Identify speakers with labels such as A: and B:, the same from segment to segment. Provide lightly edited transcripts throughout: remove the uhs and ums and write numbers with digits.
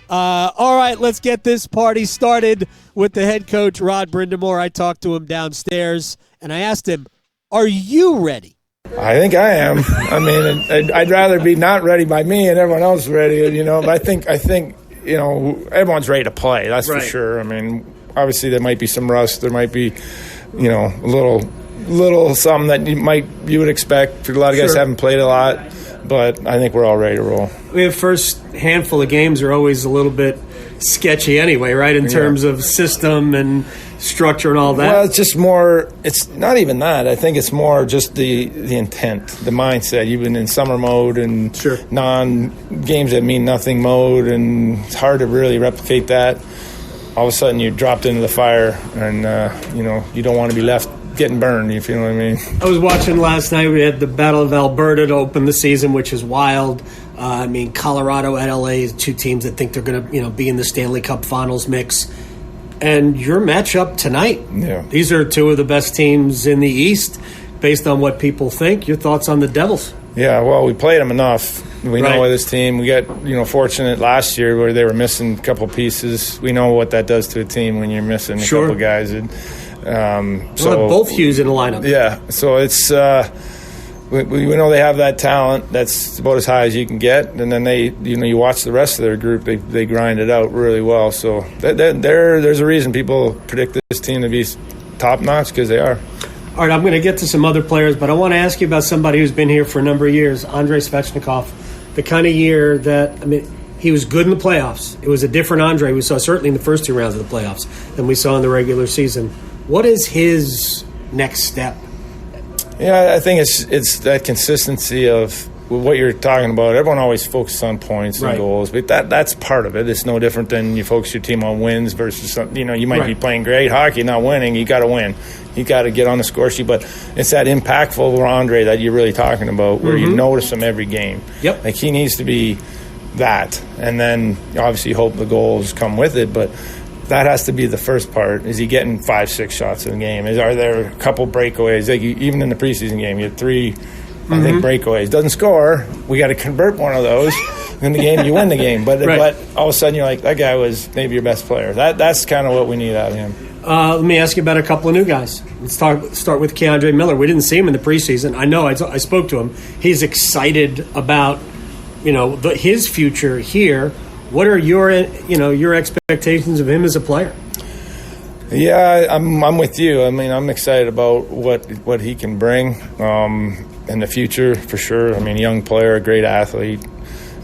A: All right, let's get this party started with the head coach, Rod Brind'Amour. I talked to him downstairs, and I asked him, are you ready?
B: I think I am. I mean, I'd rather be not ready by me and everyone else ready, But I think everyone's ready to play. That's for sure. I mean, obviously there might be some rust. There might be, a little something that you would expect. A lot of guys haven't played a lot, but I think we're all ready to roll.
A: The first handful of games are always a little bit sketchy anyway, right, in terms of system and structure and all that?
B: Well, it's just more – it's not even that. I think it's more just the intent, the mindset. You've been in summer mode and non-games that mean nothing mode, and it's hard to really replicate that. All of a sudden you're dropped into the fire and, you don't want to be left getting burned, if you know what I mean.
A: I was watching last night. We had the Battle of Alberta to open the season, which is wild. Colorado and LA is two teams that think they're going to, be in the Stanley Cup Finals mix. And your matchup tonight.
B: Yeah.
A: These are two of the best teams in the East, based on what people think. Your thoughts on the Devils?
B: Yeah, well, we played them enough. We know this team. We got, fortunate last year where they were missing a couple pieces. We know what that does to a team when you're missing a couple guys. And,
A: so both Hughes in the lineup.
B: Yeah, so it's we know they have that talent. That's about as high as you can get. And then they, you watch the rest of their group. They grind it out really well. So there's a reason people predict this team to be top notch, because they are.
A: All right, I'm going to get to some other players, but I want to ask you about somebody who's been here for a number of years, Andrei Svechnikov. The kind of year that, he was good in the playoffs. It was a different Andrei we saw certainly in the first two rounds of the playoffs than we saw in the regular season. What is his next step?
B: Yeah, I think it's that consistency of what you're talking about. Everyone always focuses on points and goals, but that's part of it. It's no different than you focus your team on wins versus something. You might be playing great hockey, not winning. You got to win. You got to get on the score sheet. But it's that impactful Andre that you're really talking about, where you notice him every game.
A: Yep.
B: Like, he needs to be that, and then obviously hope the goals come with it. But that has to be the first part. Is he getting 5-6 shots in the game? Are there a couple breakaways? Like, even in the preseason game, you had 3, I think, breakaways. Doesn't score. We got to convert one of those. In the game, you win the game. But all of a sudden, you're like, that guy was maybe your best player. That's kind of what we need out of him.
A: Let me ask you about a couple of new guys. Let's start with Keandre Miller. We didn't see him in the preseason. I know I spoke to him. He's excited about his future here. What are your expectations of him as a player?
B: Yeah, I'm with you. I'm excited about what he can bring in the future for sure. Young player, a great athlete.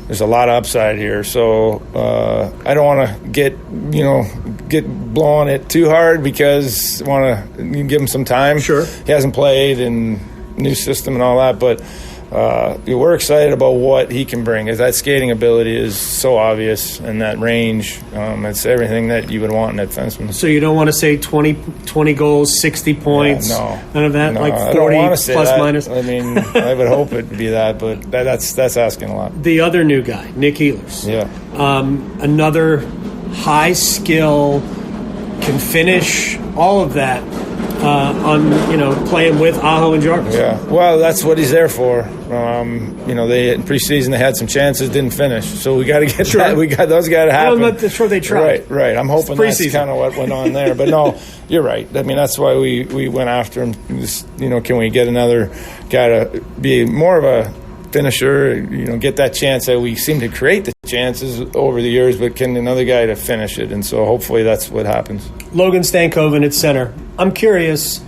B: There's a lot of upside here, so I don't want to get blowing it too hard, because I want to give him some time.
A: Sure,
B: he hasn't played in new system and all that, but we're excited about what he can bring. As that skating ability is so obvious, and that range, it's everything that you would want in that defenseman.
A: So you don't want to say 20 goals, 60 points,
B: none
A: of that,
B: no,
A: like 40
B: I don't want to say
A: plus
B: that.
A: minus?
B: I would hope it would be that, but that's asking a lot.
A: The other new guy, Nick Ehlers.
B: Yeah.
A: Another high skill, can finish, all of that. Playing with Aho and Jarvis.
B: Yeah, well, that's what he's there for. They in preseason they had some chances, didn't finish. So we got to get that. We got those guys to happen.
A: I'm not sure they tried.
B: Right. I'm hoping that's kind of what went on there. But no, you're right. That's why we went after him. Just, can we get another guy to be more of a finisher? Get that chance that we seem to create the chances over the years, but can another guy to finish it? And so hopefully that's what happens.
A: Logan Stankoven at center. I'm curious,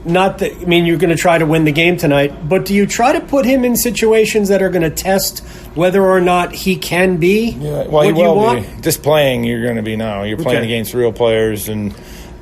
A: not that, you're going to try to win the game tonight, but do you try to put him in situations that are going to test whether or not he can be
B: what you want? Be. Just playing, you're going to be now. You're playing against real players, and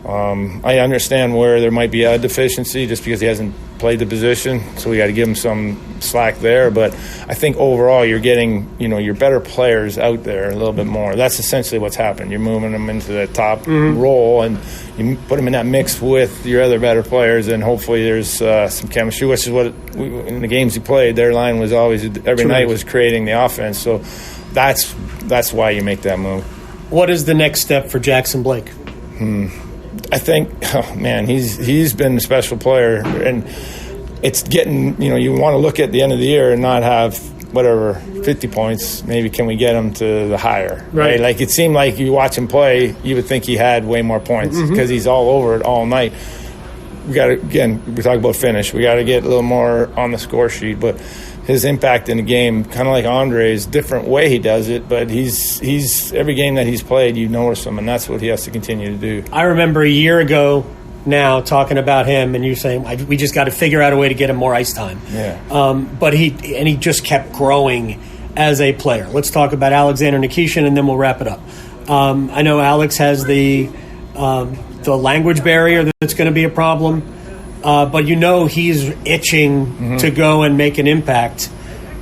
B: I understand where there might be a deficiency just because he hasn't played the position, so we got to give him some slack there. But I think overall you're getting, your better players out there a little bit more. That's essentially what's happened. You're moving them into the top role, and you put them in that mix with your other better players, and hopefully there's some chemistry, which is what in the games he played, their line was always, every night was creating the offense. So that's why you make that move.
A: What is the next step for Jackson Blake?
B: I think, he's been a special player, and it's getting, you want to look at the end of the year and not have whatever, 50 points, maybe can we get him to the higher,
A: right?
B: Like it seemed like you watch him play, you would think he had way more points because he's all over it all night. We got to, again, we talk about finish. We got to get a little more on the score sheet, but his impact in the game, kind of like Andre's, different way he does it, but he's every game that he's played, you notice him, and that's what he has to continue to do.
A: I remember a year ago now talking about him, and you saying we just got to figure out a way to get him more ice time.
B: Yeah.
A: But he just kept growing as a player. Let's talk about Alexander Nikishin, and then we'll wrap it up. I know Alex has the language barrier that's going to be a problem, but he's itching to go and make an impact.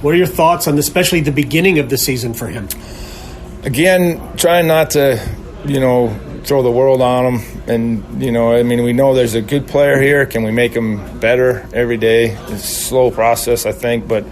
A: What are your thoughts on especially the beginning of the season for him?
B: Again, trying not to, throw the world on him. And, we know there's a good player here. Can we make him better every day? It's a slow process, I think, but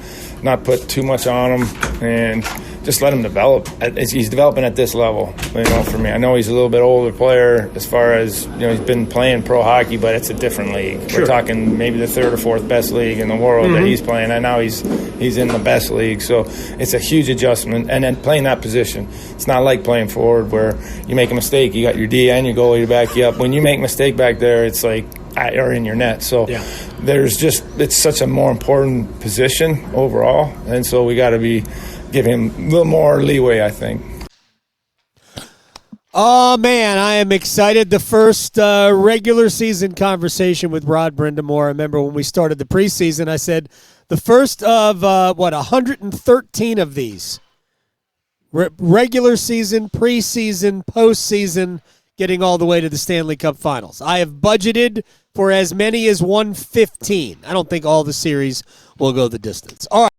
B: not put too much on him and just let him develop. He's developing at this level, for me. I know he's a little bit older player as far as, he's been playing pro hockey, but it's a different league.
A: Sure.
B: We're talking maybe the third or fourth best league in the world that he's playing. And now he's in the best league. So it's a huge adjustment. And then playing that position, it's not like playing forward where you make a mistake, you got your D and your goalie to back you up. When you make a mistake back there, it's like or in your net. So it's such a more important position overall. And so we got to give him a little more leeway, I think.
C: Oh, man, I am excited. The first regular season conversation with Rod Brind'Amour. I remember when we started the preseason, I said the first of, 113 of these. Regular season, preseason, postseason, getting all the way to the Stanley Cup Finals. I have budgeted for as many as 115. I don't think all the series will go the distance. All right.